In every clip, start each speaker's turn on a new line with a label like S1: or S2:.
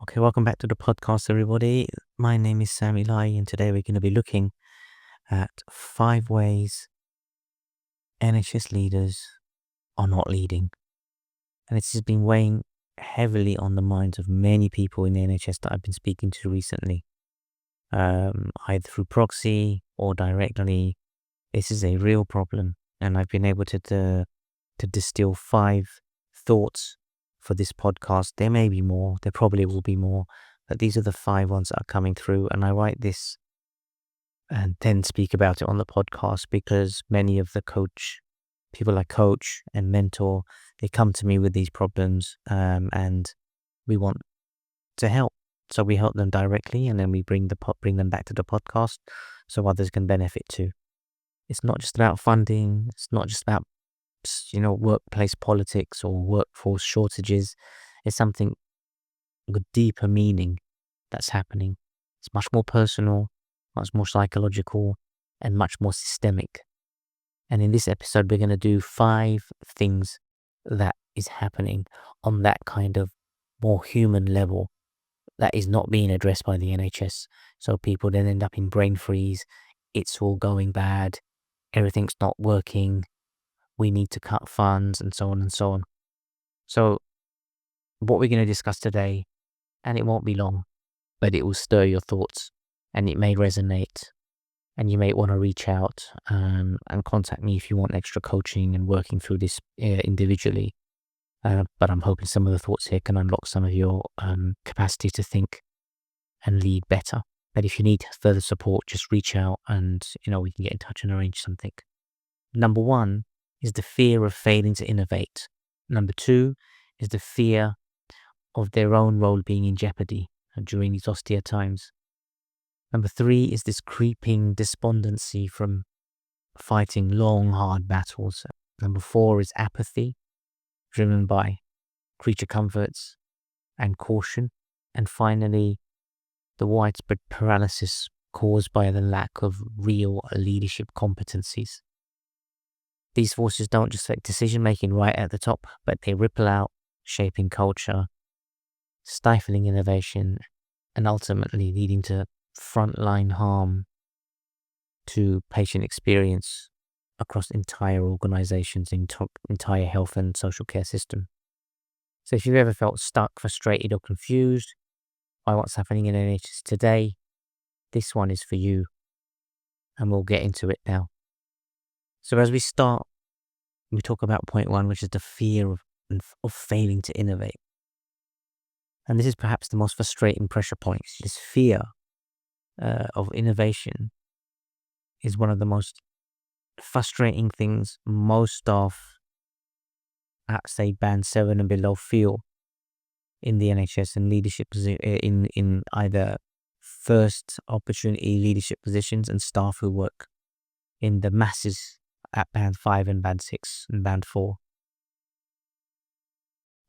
S1: Okay, welcome back to the podcast, everybody. My name is Sam Eli, and today we're going to be looking at 5 ways NHS leaders are not leading. And this has been weighing heavily on the minds of many people in the NHS that I've been speaking to recently, either through proxy or directly. This is a real problem, and I've been able to distill 5 thoughts for this podcast. There may be more, there probably will be more, but these are the 5 ones that are coming through, and I write this and then speak about it on the podcast because many of the people I coach and mentor, they come to me with these problems, and we want to help. So we help them directly, and then we bring them back to the podcast so others can benefit too. It's not just about funding. It's not just about workplace politics or workforce shortages. It's something with deeper meaning that's happening. It's much more personal, much more psychological, and much more systemic. And in this episode, we're going to do 5 things that is happening on that kind of more human level that is not being addressed by the NHS. So people then end up in brain freeze. It's all going bad. Everything's not working. We need to cut funds, and so on and so on. So what we're going to discuss today, and it won't be long, but it will stir your thoughts, and it may resonate, and you may want to reach out and contact me if you want extra coaching and working through this individually. But I'm hoping some of the thoughts here can unlock some of your capacity to think and lead better. But if you need further support, just reach out and, we can get in touch and arrange something. Number 1 is the fear of failing to innovate. Number 2 is the fear of their own role being in jeopardy during these austere times. Number 3 is this creeping despondency from fighting long, hard battles. Number 4 is apathy, driven by creature comforts and caution. And finally, the widespread paralysis caused by the lack of real leadership competencies. These forces don't just affect decision-making right at the top, but they ripple out, shaping culture, stifling innovation, and ultimately leading to frontline harm to patient experience across entire organizations, entire health and social care system. So if you've ever felt stuck, frustrated, or confused by what's happening in NHS today, this one is for you, and we'll get into it now. So as we start, we talk about point 1, which is the fear of failing to innovate. And this is perhaps the most frustrating pressure point. This fear of innovation is one of the most frustrating things most staff at, say, band 7 and below feel in the NHS and leadership in either first opportunity leadership positions and staff who work in the masses at band 5 and band 6 and band 4.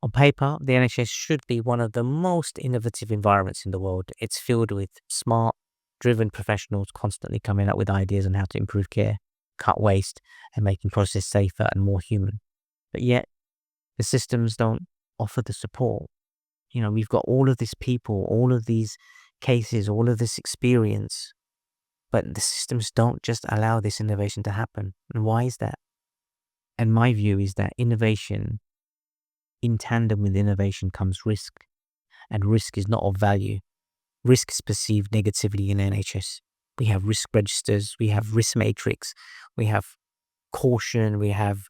S1: On paper, the NHS should be one of the most innovative environments in the world. It's filled with smart, driven professionals constantly coming up with ideas on how to improve care, cut waste, and making process safer and more human. But yet, the systems don't offer the support. We've got all of these people, all of these cases, all of this experience, but the systems don't just allow this innovation to happen. And why is that? And my view is that innovation, in tandem with innovation comes risk, and risk is not of value. Risk is perceived negatively in NHS. We have risk registers, we have risk matrix, we have caution, we have,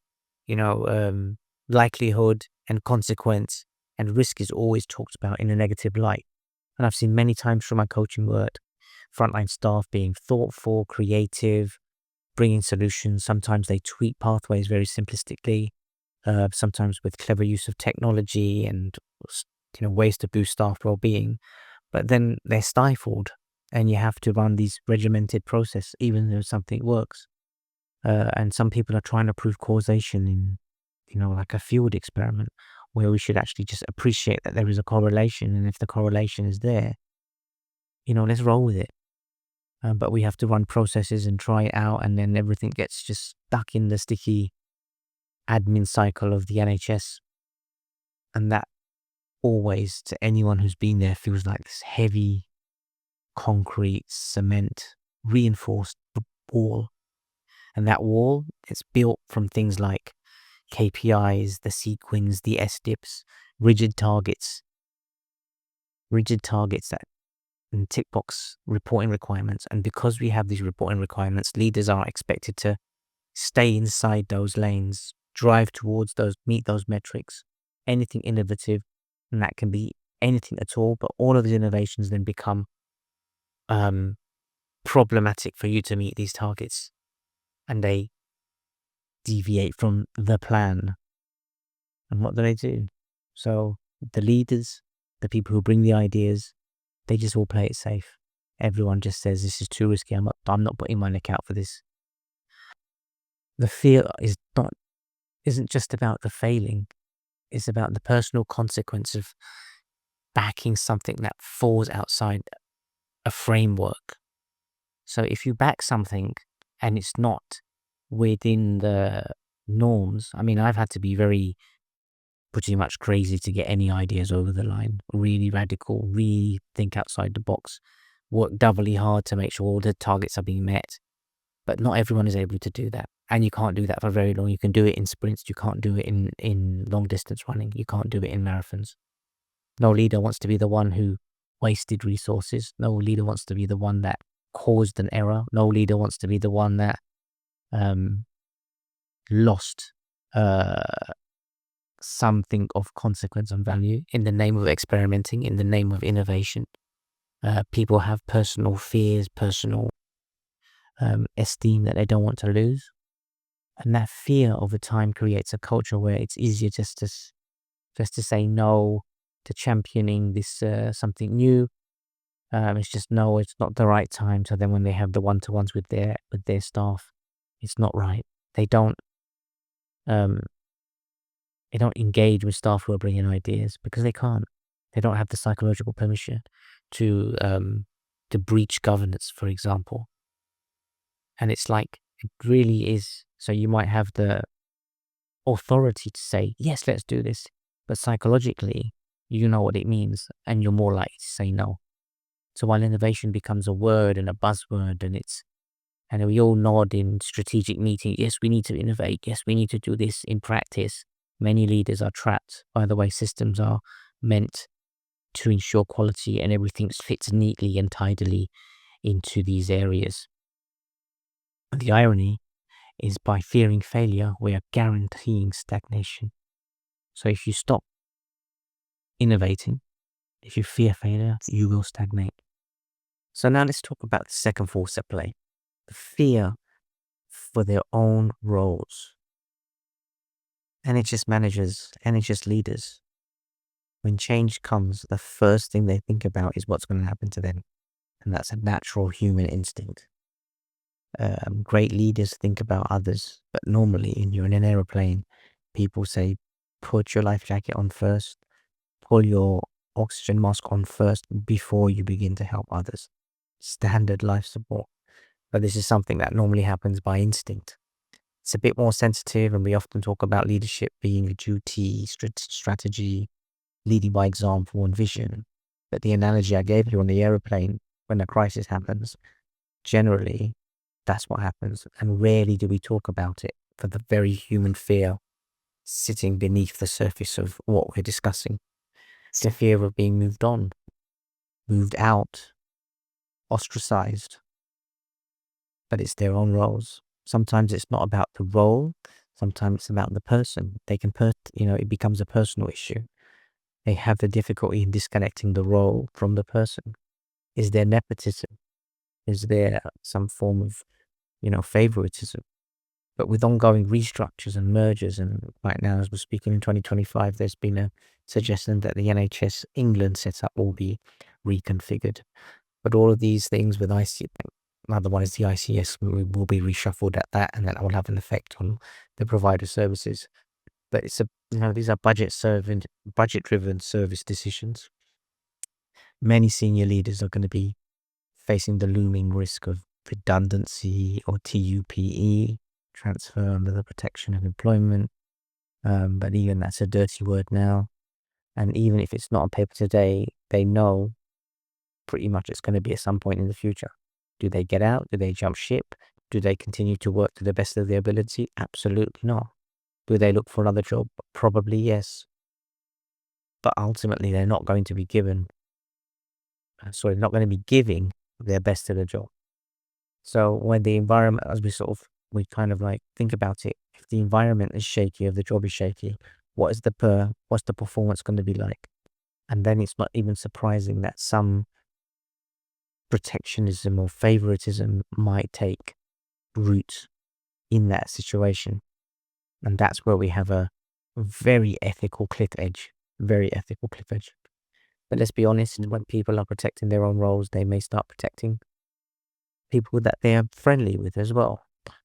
S1: likelihood and consequence, and risk is always talked about in a negative light. And I've seen many times from my coaching work, frontline staff being thoughtful, creative, bringing solutions. Sometimes they tweak pathways very simplistically, sometimes with clever use of technology and ways to boost staff well-being. But then they're stifled, and you have to run these regimented process, even though something works. And some people are trying to prove causation in, like a field experiment, where we should actually just appreciate that there is a correlation, and if the correlation is there, let's roll with it. But we have to run processes and try it out, and then everything gets just stuck in the sticky admin cycle of the NHS. And that always, to anyone who's been there, feels like this heavy concrete, cement, reinforced wall. And that wall, it's built from things like KPIs, the sequins, the SDIPs, rigid targets that and tick box reporting requirements. And because we have these reporting requirements, leaders are expected to stay inside those lanes, drive towards those, meet those metrics, anything innovative, and that can be anything at all. But all of these innovations then become problematic for you to meet these targets, and they deviate from the plan. And what do? So the leaders, the people who bring the ideas, they just all play it safe. Everyone just says, this is too risky. I'm not putting my neck out for this. The fear isn't just about the failing. It's about the personal consequence of backing something that falls outside a framework. So if you back something and it's not within the norms, I mean, I've had to be very pretty much crazy to get any ideas over the line. Really radical, really think outside the box, work doubly hard to make sure all the targets are being met. But not everyone is able to do that. And you can't do that for very long. You can do it in sprints. You can't do it in long distance running. You can't do it in marathons. No leader wants to be the one who wasted resources. No leader wants to be the one that caused an error. No leader wants to be the one that lost something of consequence and value in the name of experimenting, in the name of innovation. People have personal fears, personal esteem that they don't want to lose. And that fear over time creates a culture where it's easier just to say no to championing this something new. It's just no, it's not the right time. So then when they have the one-to-ones with their staff, it's not right. They don't engage with staff who are bringing ideas because they can't. They don't have the psychological permission to breach governance, for example. And it's like, it really is. So you might have the authority to say, yes, let's do this. But psychologically, you know what it means and you're more likely to say no. So while innovation becomes a word and a buzzword and we all nod in strategic meetings, yes, we need to innovate. Yes, we need to do this in practice. Many leaders are trapped by the way systems are meant to ensure quality and everything fits neatly and tidily into these areas. The irony is by fearing failure, we are guaranteeing stagnation. So if you stop innovating, if you fear failure, you will stagnate. So now let's talk about the second force at play, the fear for their own roles. NHS managers, NHS leaders, when change comes, the first thing they think about is what's going to happen to them. And that's a natural human instinct. Great leaders think about others, but normally when you're in an aeroplane, people say, put your life jacket on first, pull your oxygen mask on first before you begin to help others. Standard life support. But this is something that normally happens by instinct. It's a bit more sensitive, and we often talk about leadership being a duty, strategy, leading by example and vision. But the analogy I gave you on the aeroplane, when a crisis happens, generally that's what happens. And rarely do we talk about it for the very human fear sitting beneath the surface of what we're discussing. It's the fear of being moved on, moved out, ostracized. But it's their own roles. Sometimes it's not about the role. Sometimes it's about the person. They can it becomes a personal issue. They have the difficulty in disconnecting the role from the person. Is there nepotism? Is there some form of, favoritism? But with ongoing restructures and mergers, and right now, as we're speaking in 2025, there's been a suggestion that the NHS England setup will be reconfigured. But all of these things with another one is the ICS, will be reshuffled at that, and that will have an effect on the provider services. But these are budget-driven service decisions. Many senior leaders are going to be facing the looming risk of redundancy or TUPE, transfer under the protection of employment. But even that's a dirty word now. And even if it's not on paper today, they know pretty much it's going to be at some point in the future. Do they get out? Do they jump ship? Do they continue to work to the best of their ability? Absolutely not. Do they look for another job? Probably yes. But ultimately, they're not going to be not going to be giving their best to the job. So when the environment, as we kind of like think about it, if the environment is shaky, if the job is shaky, what's the performance going to be like? And then it's not even surprising that some protectionism or favoritism might take root in that situation. And that's where we have a very ethical cliff edge. Very ethical cliff edge. But let's be honest, when people are protecting their own roles, they may start protecting people that they are friendly with as well.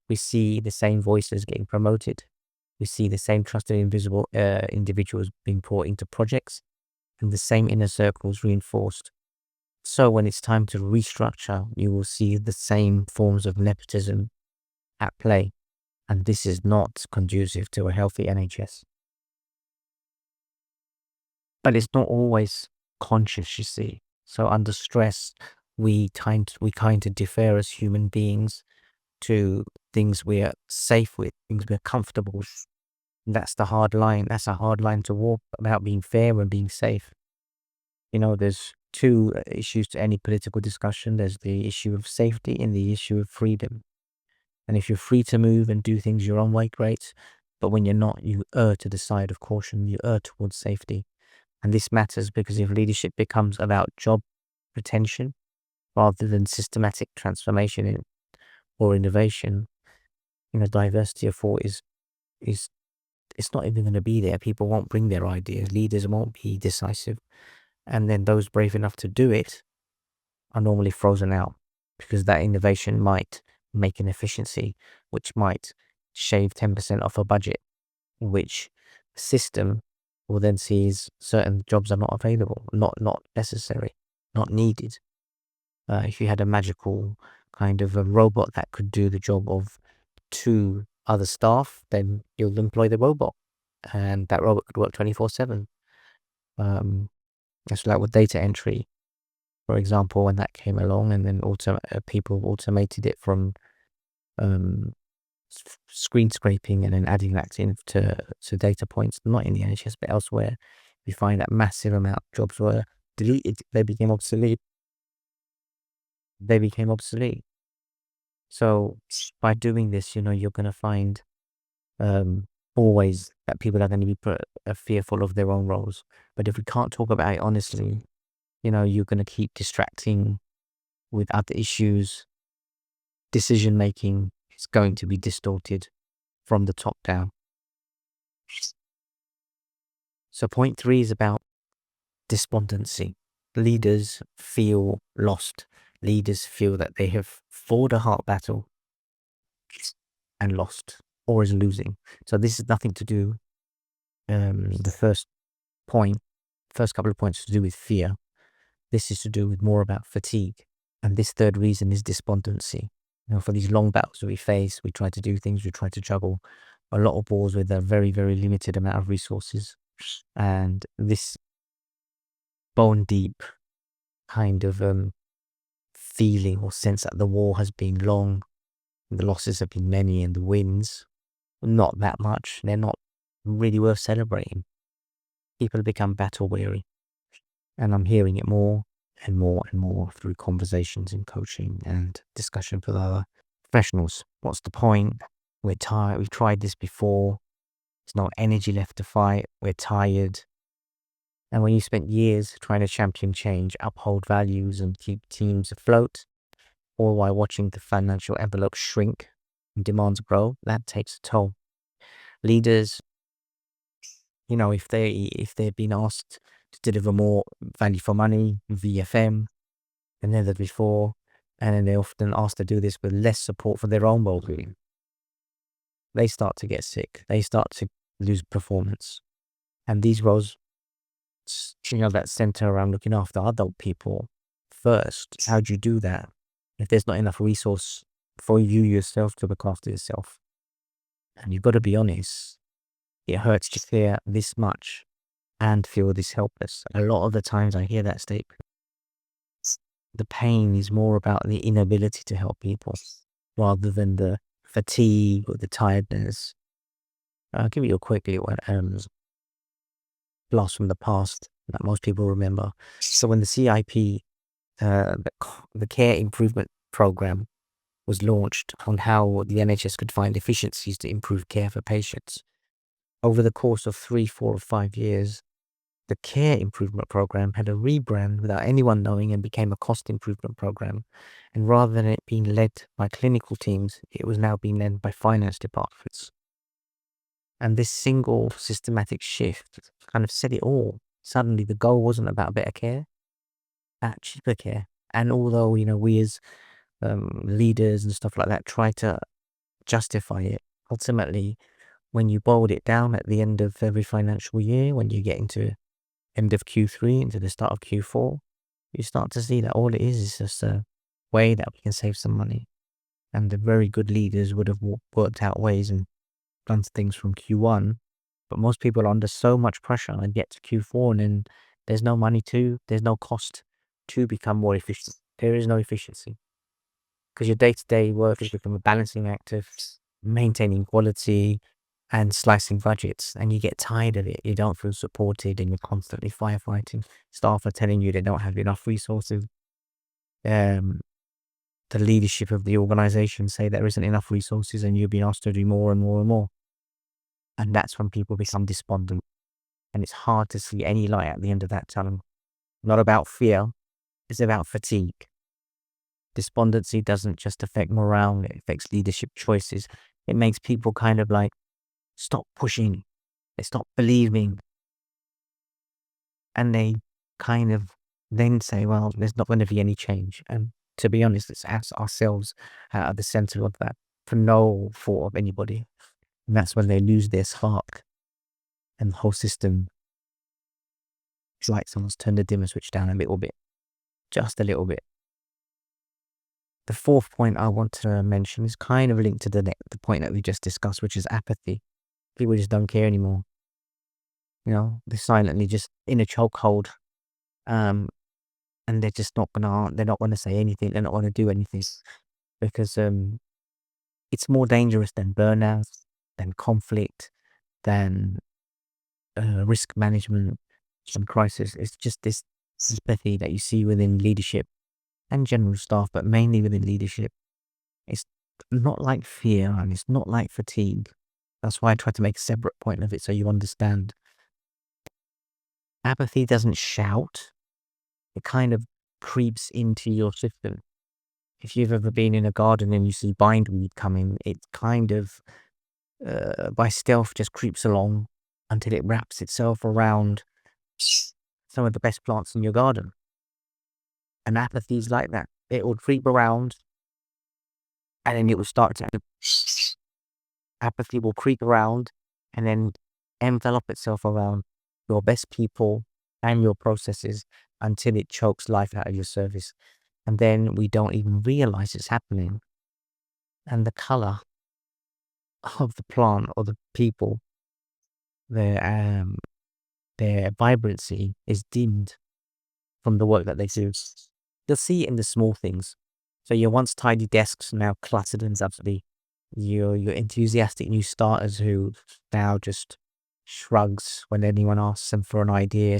S1: We see the same voices getting promoted. We see the same trusted invisible individuals being brought into projects, and the same inner circles reinforced. So when it's time to restructure, you will see the same forms of nepotism at play. And this is not conducive to a healthy NHS. But it's not always conscious, you see. So under stress, we kind of defer as human beings to things we are safe with, things we're comfortable with. That's the hard line. That's a hard line to walk about being fair and being safe. There's two issues to any political discussion. There's the issue of safety and the issue of freedom. And if you're free to move and do things your own way, great. But when you're not, you err to the side of caution. You err towards safety. And this matters because if leadership becomes about job retention rather than systematic transformation or innovation, diversity of thought is it's not even going to be there. People won't bring their ideas. Leaders won't be decisive. And then those brave enough to do it are normally frozen out because that innovation might make an efficiency, which might shave 10% off a budget, which the system will then see as certain jobs are not available, not necessary, not needed. If you had a magical kind of a robot that could do the job of 2 other staff, then you'll employ the robot, and that robot could work 24/7. That's like with data entry, for example, when that came along, and then people automated it from screen scraping and then adding that to data points, not in the NHS but elsewhere. We find that massive amount of jobs were deleted. They became obsolete. So by doing this, you're going to find always that people are going to be fearful of their own roles. But if we can't talk about it honestly, you're going to keep distracting with other issues. Decision making is going to be distorted from the top down. So point 3 is about despondency. Leaders feel lost. Leaders feel that they have fought a hard battle and lost, or is losing. So this is nothing to do. The first couple of points to do with fear. This is to do with more about fatigue. And this third reason is despondency. For these long battles that we face, we try to do things, we try to juggle a lot of balls with a very, very limited amount of resources. And this bone deep kind of feeling or sense that the war has been long, the losses have been many, and the wins, not that much. They're not really worth celebrating. People become battle weary. And I'm hearing it more and more and more through conversations and coaching and discussion with other professionals. What's the point? We're tired. We've tried this before. There's no energy left to fight. We're tired. And when you spent years trying to champion change, uphold values, and keep teams afloat, all while watching the financial envelope shrink and demands grow, that takes a toll. Leaders, if they've been asked to deliver more value for money, VFM, than ever before, and then they're often asked to do this with less support for their own well-being, they start to get sick. They start to lose performance. And these roles, that center around looking after adult people first, how do you do that if there's not enough resource for you yourself to look after yourself? And you've got to be honest, it hurts to hear this much and feel this helpless. A lot of the times I hear that statement. The pain is more about the inability to help people rather than the fatigue or the tiredness. I'll give you a quick little blast from the past that most people remember. So when the CIP, the Care Improvement Program, was launched on how the NHS could find efficiencies to improve care for patients, over the course of 3, 4, or 5 years, the Care Improvement Program had a rebrand without anyone knowing and became a cost improvement program. And rather than it being led by clinical teams, it was now being led by finance departments. And this single systematic shift kind of said it all. Suddenly the goal wasn't about better care, about cheaper care. And although, we as leaders and stuff like that try to justify it, ultimately, when you boiled it down at the end of every financial year, when you get into end of Q3 into the start of Q4, you start to see that all it is just a way that we can save some money. And the very good leaders would have worked out ways and done things from Q1, but most people are under so much pressure and get to Q4 and then there's no there's no cost to become more efficient. There is no efficiency because your day-to-day work has become a balancing act of maintaining quality and slicing budgets, and you get tired of it. You don't feel supported and you're constantly firefighting. Staff are telling you they don't have enough resources. The leadership of the organization say there isn't enough resources and you're being asked to do more and more and more. And that's when people become despondent. And it's hard to see any light at the end of that tunnel. Not about fear, it's about fatigue. Despondency doesn't just affect morale, it affects leadership choices. It makes people kind of like stop pushing, they stop believing, and they kind of then say, well, there's not going to be any change. And to be honest, it's us ourselves at the center of that for no fault of anybody. And that's when they lose their spark and the whole system. It's like someone's turned the dimmer switch down a little bit, just a little bit. The fourth point I want to mention is kind of linked to the point that we just discussed, which is apathy. People just don't care anymore. They're silently just in a chokehold. And they're just not gonna say anything. They're not gonna do anything because it's more dangerous than burnout, than conflict, than risk management and crisis. It's just this apathy that you see within leadership and general staff, but mainly within leadership. It's not like fear and it's not like fatigue. That's why I try to make a separate point of it so you understand. Apathy doesn't shout. It kind of creeps into your system. If you've ever been in a garden and you see bindweed coming, it kind of, by stealth, just creeps along until it wraps itself around some of the best plants in your garden. And apathy is like that. It will creep around and then it will start to... Apathy will creep around and then envelop itself around your best people and your processes until it chokes life out of your service. And then we don't even realize it's happening. And the color of the plant or the people, their vibrancy is dimmed from the work that they do. You'll see it in the small things. So your once tidy desks now cluttered and dusty. Your enthusiastic new starters who now just shrugs when anyone asks them for an idea,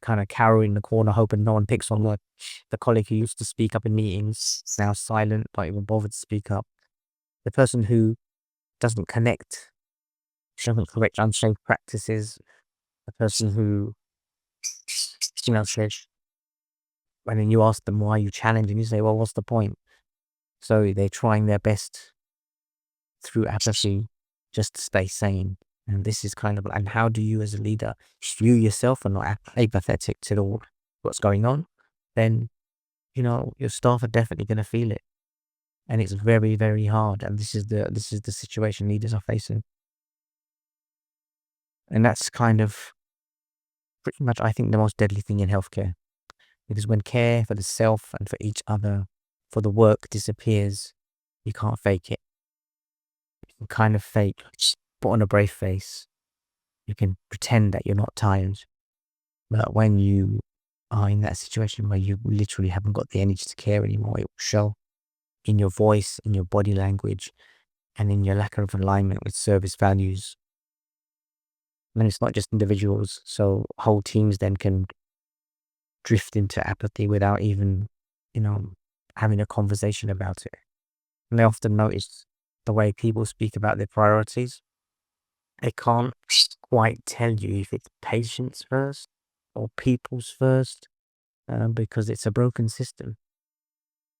S1: kind of cowering in the corner, hoping no one picks on the colleague who used to speak up in meetings, is now silent, not even bothered to speak up. The person who doesn't connect, doesn't correct unsafe practices, the person who, says, when then you ask them why you challenge and you say, well, what's the point? So they're trying their best through apathy just to stay sane. And this is kind of, and how do you as a leader, if you yourself are not apathetic to what's going on, then, your staff are definitely going to feel it. And it's very, very hard. And this is the situation leaders are facing. And that's kind of pretty much, I think, the most deadly thing in healthcare. Because when care for the self and for each other, for the work disappears, you can't fake it. You can kind of fake, put on a brave face, You can pretend that you're not tired. But when you are in that situation where you literally haven't got the energy to care anymore, it will show in your voice, in your body language, and in your lack of alignment with service values. And it's not just individuals, so whole teams then can drift into apathy without even, having a conversation about it. And I often notice the way people speak about their priorities. They can't quite tell you if it's patients first or people's first, because it's a broken system.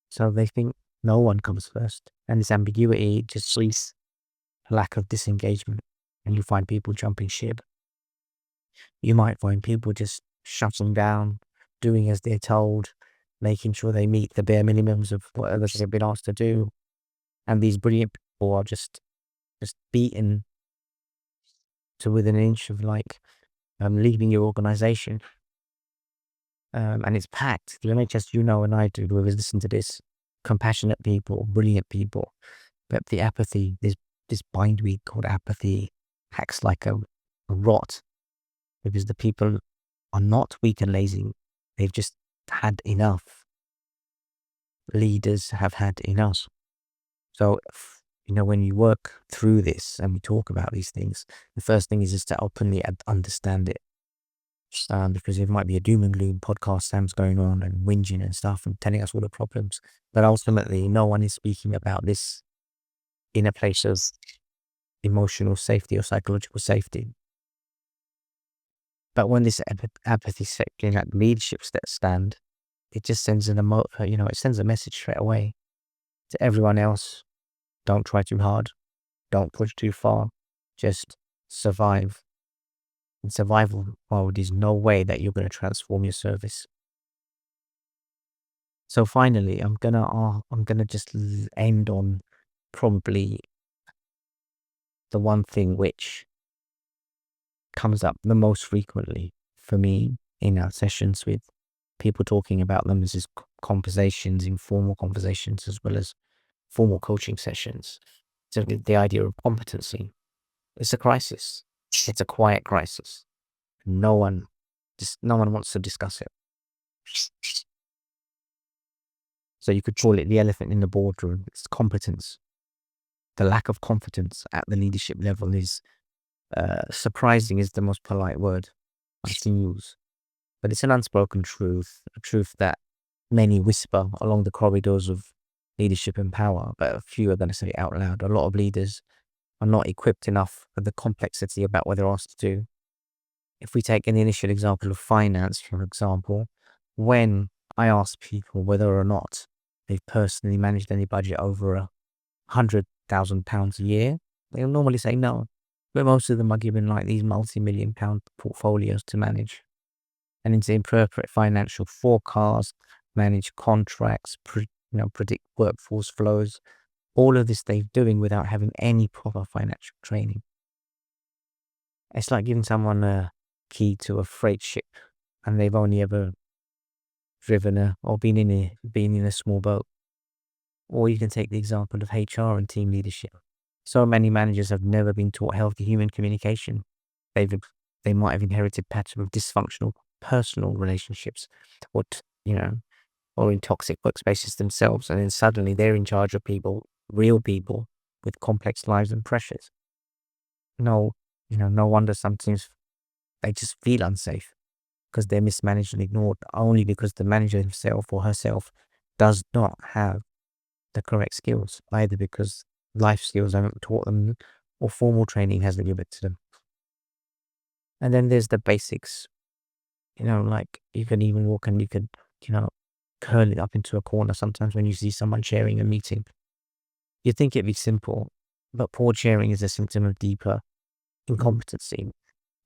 S1: So they think no one comes first. And this ambiguity just leads to lack of disengagement. And you find people jumping ship. You might find people just shutting down, doing as they're told, making sure they meet the bare minimums of whatever they've been asked to do. And these brilliant people are just beaten to within an inch of leaving your organization. And it's packed. The NHS, and I do, whoever's listened to this, compassionate people, brilliant people. But the apathy, this bindweed called apathy acts like a rot, because the people are not weak and lazy. They've just had enough. Leaders have had enough. So, when you work through this and we talk about these things, the first thing is just to openly understand it. Because it might be a doom and gloom podcast Sam's going on and whinging and stuff and telling us all the problems. But ultimately, no one is speaking about this in a place of emotional safety or psychological safety. But when this apathy sets in at leadership stand, it just sends it sends a message straight away to everyone else. Don't try too hard. Don't push too far. Just survive. In survival mode is no way that you're going to transform your service. So finally, I'm gonna just end on probably the one thing which comes up the most frequently for me in our sessions with people talking about them. This is conversations, informal conversations, as well as formal coaching sessions. So the idea of competency. It's a crisis. It's a quiet crisis. No one wants to discuss it. So you could call it the elephant in the boardroom. It's competence. The lack of confidence at the leadership level is surprising is the most polite word I can use. But it's an unspoken truth, a truth that many whisper along the corridors of leadership and power, but a few are going to say it out loud. A lot of leaders are not equipped enough for the complexity about what they're asked to do. If we take an initial example of finance, for example, when I ask people whether or not they've personally managed any budget over £100,000 a year, they'll normally say no. But most of them are given these multi-million-pound portfolios to manage. And then to interpret financial forecasts, manage contracts, predict workforce flows. All of this they're doing without having any proper financial training. It's like giving someone a key to a freight ship and they've only ever driven or been in a small boat. Or you can take the example of HR and team leadership. So many managers have never been taught healthy human communication. They might have inherited patterns of dysfunctional personal relationships, or in toxic workspaces themselves, and then suddenly they're in charge of people, real people, with complex lives and pressures. No wonder sometimes they just feel unsafe because they're mismanaged and ignored, only because the manager himself or herself does not have the correct skills, either because life skills haven't taught them or formal training hasn't given it to them. And then there's the basics, you can even walk and you could, curl it up into a corner sometimes when you see someone chairing a meeting. You'd think it'd be simple, but poor chairing is a symptom of deeper incompetency.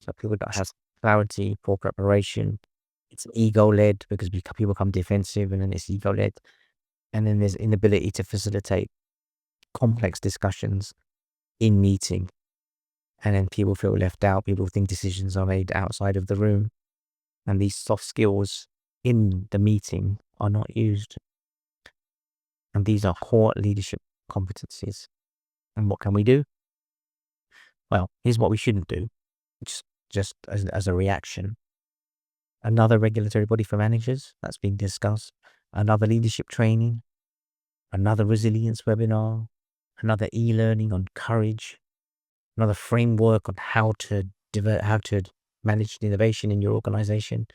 S1: So people don't have clarity, poor preparation. It's ego-led because people become defensive, and then it's ego-led. And then there's inability to facilitate complex discussions in meeting. And then people feel left out. People think decisions are made outside of the room. And these soft skills in the meeting are not used. And these are core leadership competencies. And what can we do? Well, here's what we shouldn't do. Just just as a reaction. Another regulatory body for managers that's being discussed, another leadership training, another resilience webinar, another e-learning on courage, another framework on how to manage innovation in your organization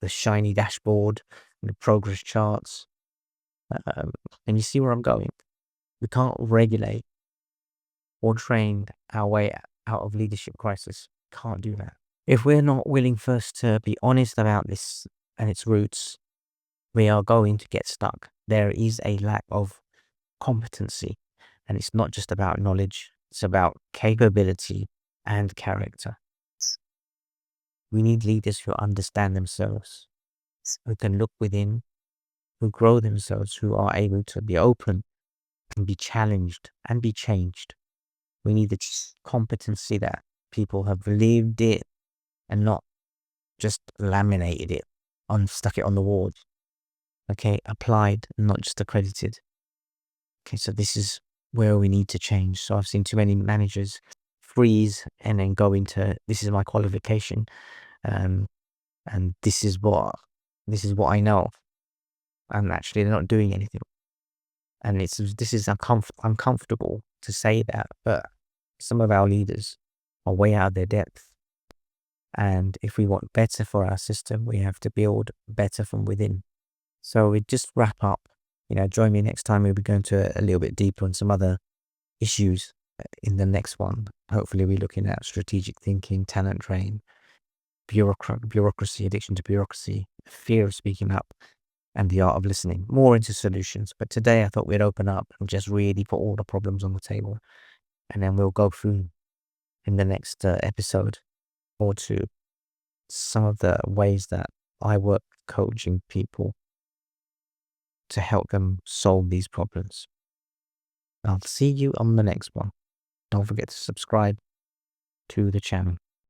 S1: with a shiny dashboard and the progress charts. And you see where I'm going. We can't regulate or train our way out of leadership crisis. Can't do that. If we're not willing first to be honest about this and its roots, we are going to get stuck. There is a lack of competency, and it's not just about knowledge, it's about capability and character. We need leaders who understand themselves, who can look within, who grow themselves, who are able to be open and be challenged and be changed. We need the competency that people have lived it and not just laminated it, stuck it on the wall. Okay, applied, not just accredited. Okay, so this is where we need to change. So I've seen too many managers freeze and then go into, this is my qualification, and this is what I know, and actually they're not doing anything. And this is uncomfortable to say that, but some of our leaders are way out of their depth. And if we want better for our system, we have to build better from within. So we just wrap up. Join me next time. We'll be going to a little bit deeper on some other issues in the next one. Hopefully we're looking at strategic thinking, talent drain, bureaucracy, addiction to bureaucracy, fear of speaking up, and the art of listening. More into solutions. But today I thought we'd open up and just really put all the problems on the table. And then we'll go through in the next episode or two some of the ways that I work coaching people to help them solve these problems. I'll see you on the next one. Don't forget to subscribe to the channel.